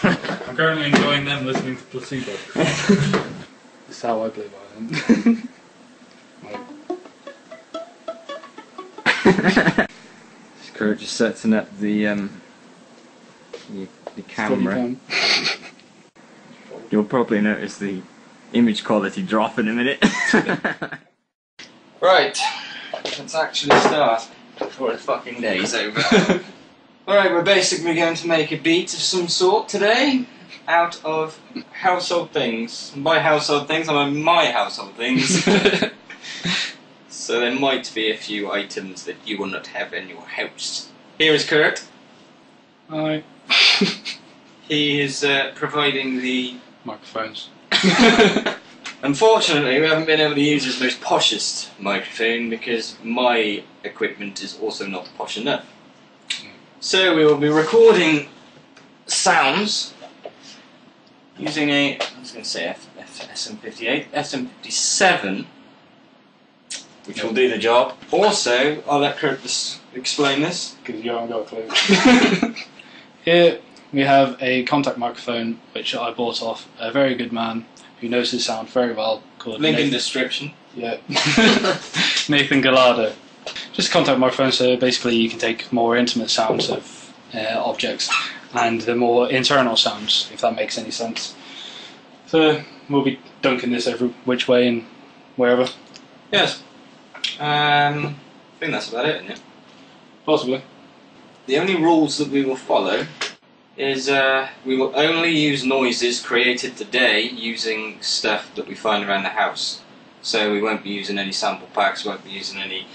I'm currently enjoying them listening to Placebo. That's how I play violin. Kurt just setting up the camera. You'll probably notice the image quality drop in a minute. Right, let's actually start before the fucking day's over. Alright, we're basically going to make a beat of some sort today out of household things. And by household things, I mean my household things. So there might be a few items that you will not have in your house. Here is Kurt. Hi. He is providing the microphones. Unfortunately, we haven't been able to use his most poshest microphone because my equipment is also not posh enough. So we will be recording sounds using a, I was going to say SM58, SM57, which will do the job. Also, I'll let Kurt explain this. Because you haven't got a clue. Here we have a contact microphone which I bought off a very good man who knows his sound very well, called Link in description. Yeah. Nathan Gallardo. Just a contact microphone, so basically you can take more intimate sounds of objects and the more internal sounds, if that makes any sense. So we'll be dunking this every which way and wherever. Yes. I think that's about it, isn't it? Possibly. The only rules that we will follow is we will only use noises created today using stuff that we find around the house. So we won't be using any sample packs, won't be using any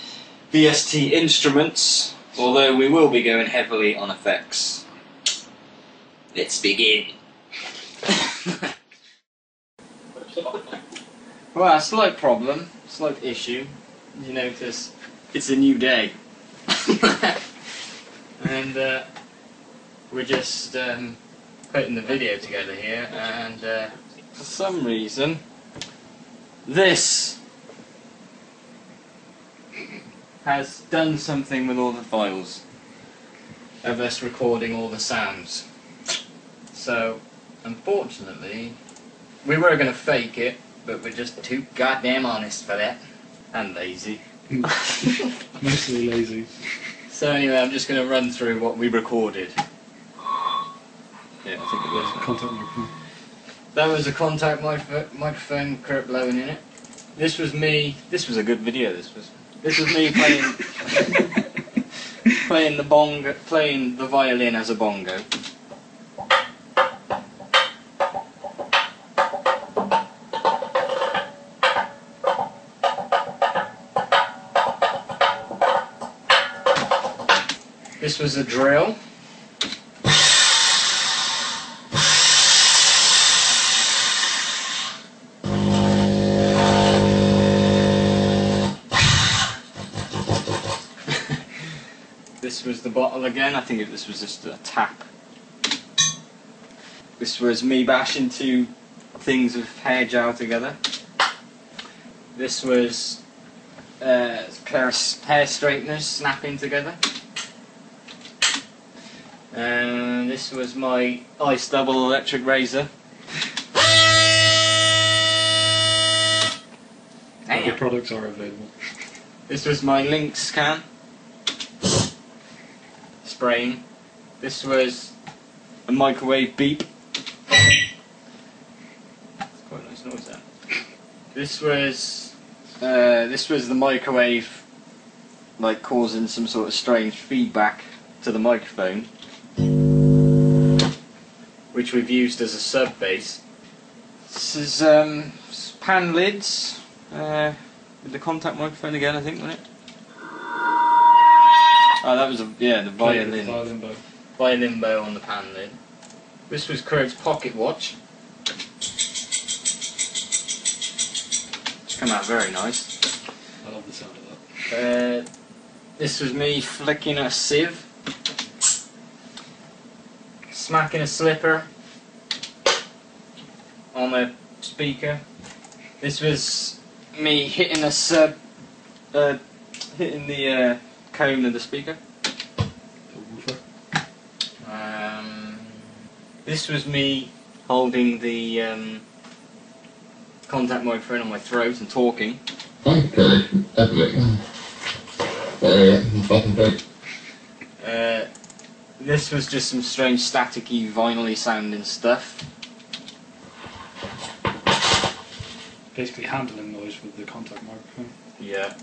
VST instruments, although we will be going heavily on effects. Let's begin. Well, a slight problem, slight issue. You notice it's a new day. And we're just putting the video together here, and for some reason this has done something with all the files of us recording all the sounds. So unfortunately we were going to fake it, but we're just too goddamn honest for that, and lazy. Mostly lazy. So anyway, I'm just going to run through what we recorded. Yeah, I think it was. Contact microphone. That was a contact microphone, Kurt blowing in it. This was me. This was a good video. This was me playing playing the violin as a bongo. This was a drill. This was the bottle again. I think this was just a tap. This was me bashing two things of hair gel together. This was a pair of hair straighteners snapping together. And this was my ice double electric razor. The products are available. This was my Lynx can. Spraying. This was a microwave beep. That's quite a nice noise that. This was the microwave, like, causing some sort of strange feedback to the microphone, which we've used as a sub bass. This is pan lids with the contact microphone again, I think, wasn't it? Oh, that was the violin. Violin bow on the pan lid. This was Kurt's pocket watch. It's come out very nice. I love the sound of that. This was me flicking a sieve, smacking a slipper on a speaker. This was me hitting a sub, hitting the cone of the speaker. This was me holding the contact microphone on my throat and talking. This was just some strange staticky, vinyl-y sounding stuff. Basically handling noise with the contact microphone. Yeah.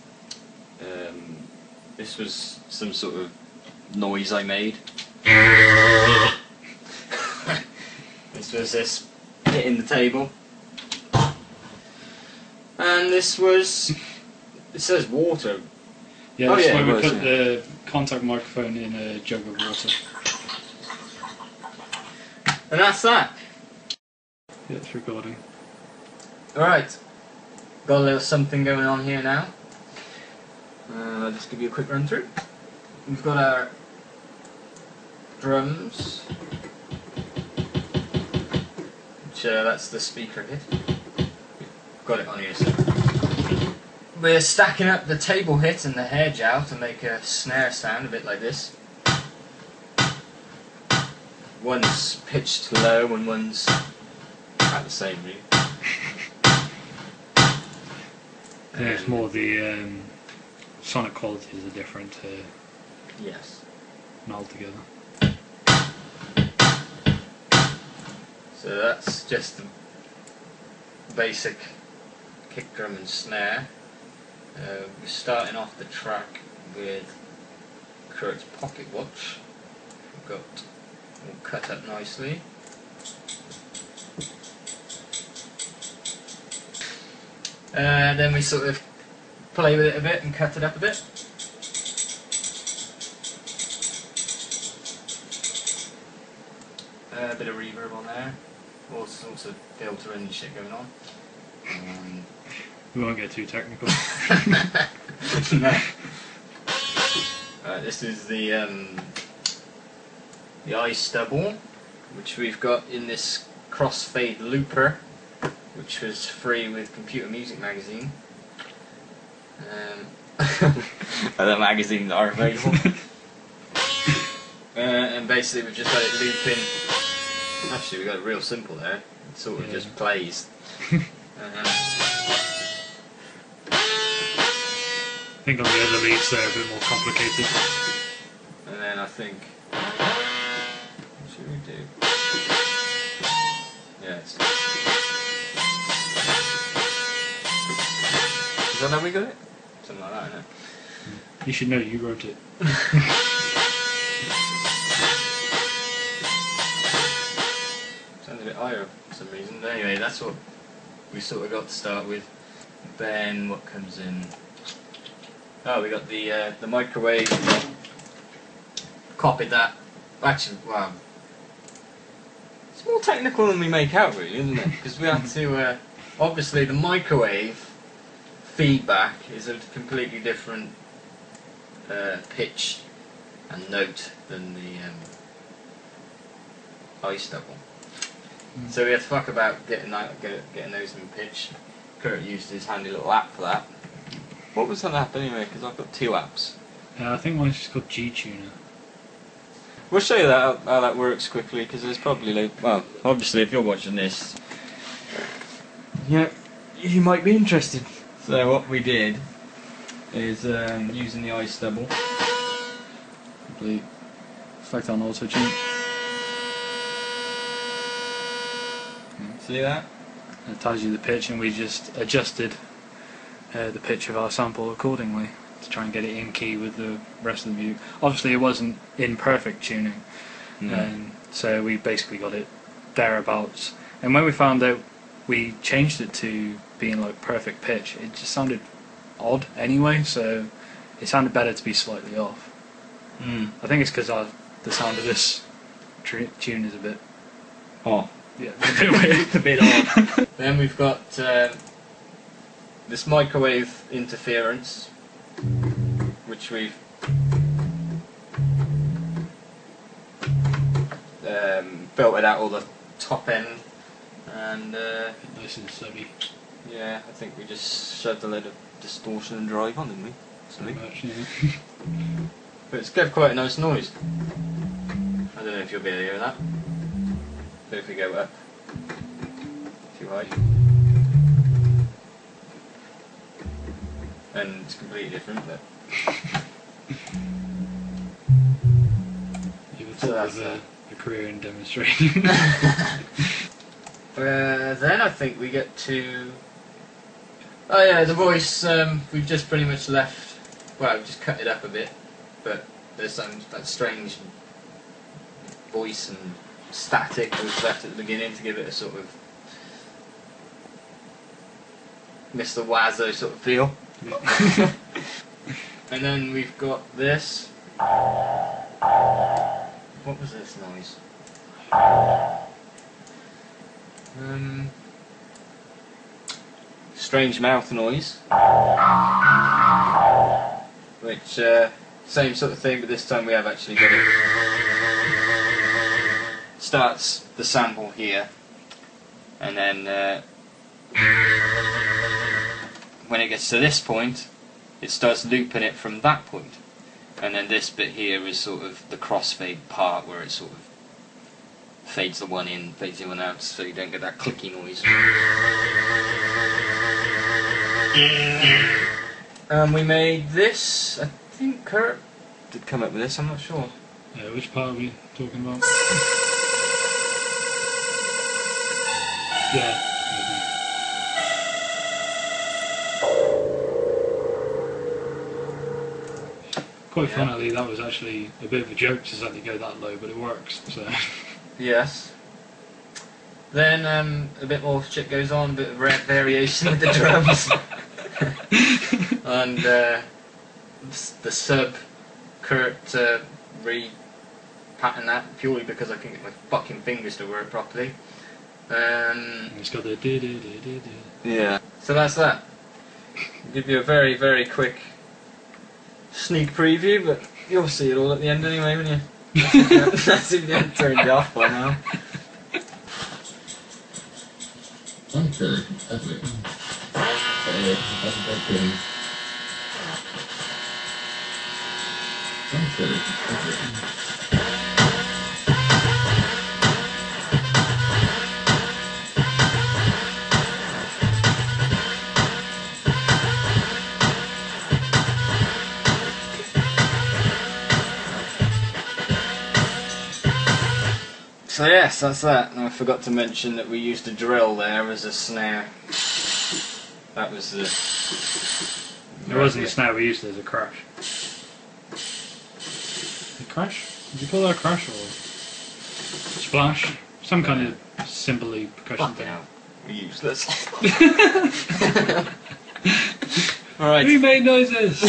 This was some sort of noise I made. This was this hitting the table. And this was... it says water. Yeah, that's why we put the contact microphone in a jug of water. And that's that. Yeah, it's recording. Alright. Got a little something going on here now. I'll just give you a quick run through. We've got our drums. Which, that's the speaker hit. Got it on here, so. We're stacking up the table hit and the hair jowl to make a snare sound a bit like this. One's pitched low and one's at the same really. Yeah, it's more the sonic qualities are different yes. meld together. So that's just the basic kick drum and snare. We're starting off the track with Kurt's pocket watch. We've got all cut up nicely. Then we sort of play with it a bit and cut it up a bit. A bit of reverb on there. All sorts of filter and shit going on. We won't get too technical. No. This is the eye stubble, which we've got in this crossfade looper, which was free with Computer Music magazine. Other magazines are available. And basically we've just got it looping. Actually, we got it real simple there. It sort of just plays. I think on the other leads they're a bit more complicated. And then I think, what should we do? Yes. Is that how we got it? Something like that, isn't it? You should know, you wrote it. Sounds a bit higher for some reason. But anyway, that's what we sort of got to start with. Then what comes in? Oh, we got the microwave. Copied that. Actually, wow. It's more technical than we make out, really, isn't it? Because we have to. Obviously, the microwave feedback is a completely different pitch and note than the eye stubble. So we had to fuck about getting those in pitch. Kurt used his handy little app for that. What was that app anyway? Because I've got two apps. I think one's just called G-Tuner. We'll show you that how that works quickly, because there's probably well, obviously if you're watching this, yeah, you might be interested. So what we did is using the eye stubble. Complete effect on auto tune. See that? It tells you the pitch, and we just adjusted the pitch of our sample accordingly to try and get it in key with the rest of the music. Obviously, it wasn't in perfect tuning, so we basically got it thereabouts. And when we found out we changed it to being like perfect pitch, it just sounded odd anyway. So it sounded better to be slightly off. I think it's because the sound of this tune is a bit off. Yeah, a bit weird. A bit odd. Then we've got this microwave interference, which we've belted out all the top end, and nice and subby. Yeah, I think we just shoved a load of distortion and drive on, didn't we? Pretty much, yeah. But it's got quite a nice noise. I don't know if you'll be able to hear that. But if we go up too high, and it's completely different. But You would So thought that's of a career in demonstrating. then I think we get to. Oh yeah, the voice. We've just pretty much left. Well, we've just cut it up a bit, but there's some that strange voice and static that was left at the beginning to give it a sort of Mr. Wazzo sort of feel. And then we've got this. What was this noise? Strange mouth noise. Which, same sort of thing, but this time we have actually got it. Starts the sample here, and then when it gets to this point, it starts looping it from that point. And then this bit here is sort of the crossfade part where it sort of fades the one in, fades the one out, so you don't get that clicky noise. We made this, I think Kurt did come up with this, I'm not sure. Which part are we talking about? Yeah. Quite funnily, that was actually a bit of a joke to suddenly go that low, but it works. So. Yes. Then a bit more shit goes on, a bit of variation with the drums. And the sub, Kurt re-patterned that purely because I couldn't get my fucking fingers to work properly. It's got the do. Yeah. So that's that. I'll give you a very, very quick sneak preview, but you'll see it all at the end anyway, won't you? That's if you haven't turned it off by now. So yes, that's that. And I forgot to mention that we used a drill there as a snare. That was the... It wasn't a snare, we used it as a crash. A crash? Did you call that a crash or splash? Some kind of simply percussion thing. Useless. Alright. Who made noises?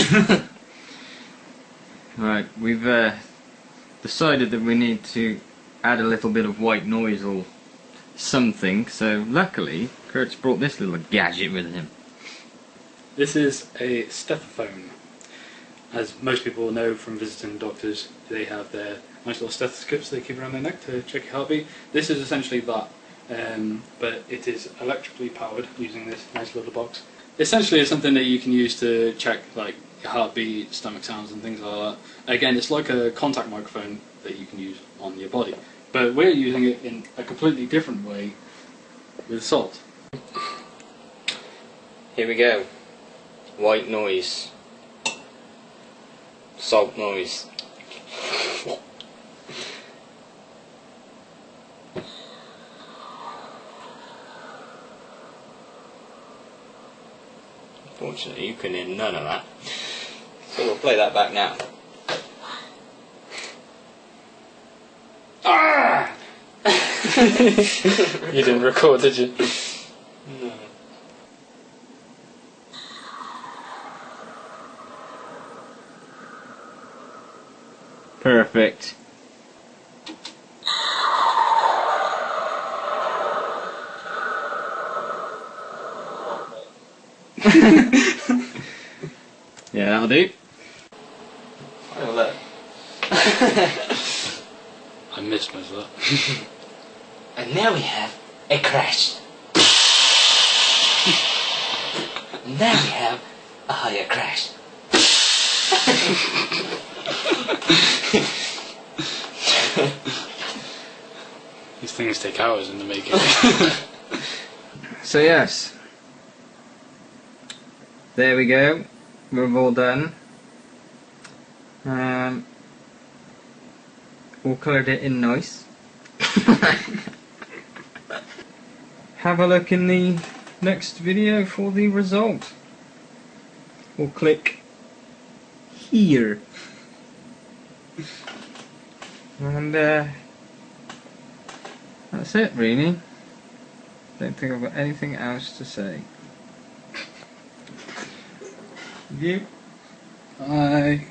Right, we've decided that we need to add a little bit of white noise or something, so luckily Kurt's brought this little gadget with him. This is a stethosphone. As most people will know from visiting doctors, they have their nice little stethoscopes they keep around their neck to check your heartbeat. This is essentially that, but it is electrically powered using this nice little box. Essentially it's something that you can use to check like your heartbeat, stomach sounds and things like that. Again, it's like a contact microphone that you can use on your body, but we're using it in a completely different way with salt. Here we go. White noise. Salt noise. Unfortunately, you can hear none of that. So we'll play that back now. Ah! You didn't record, did you? No. Perfect. Yeah, that'll do. Oh, look. I missed most of that. And now we have a crash. And now we have a higher crash. He's Things take hours in the making. So yes, there we go. We're all done. All coloured it in nice. Have a look in the next video for the result. Or click here. And that's it really. Don't think I've got anything else to say. You? Bye.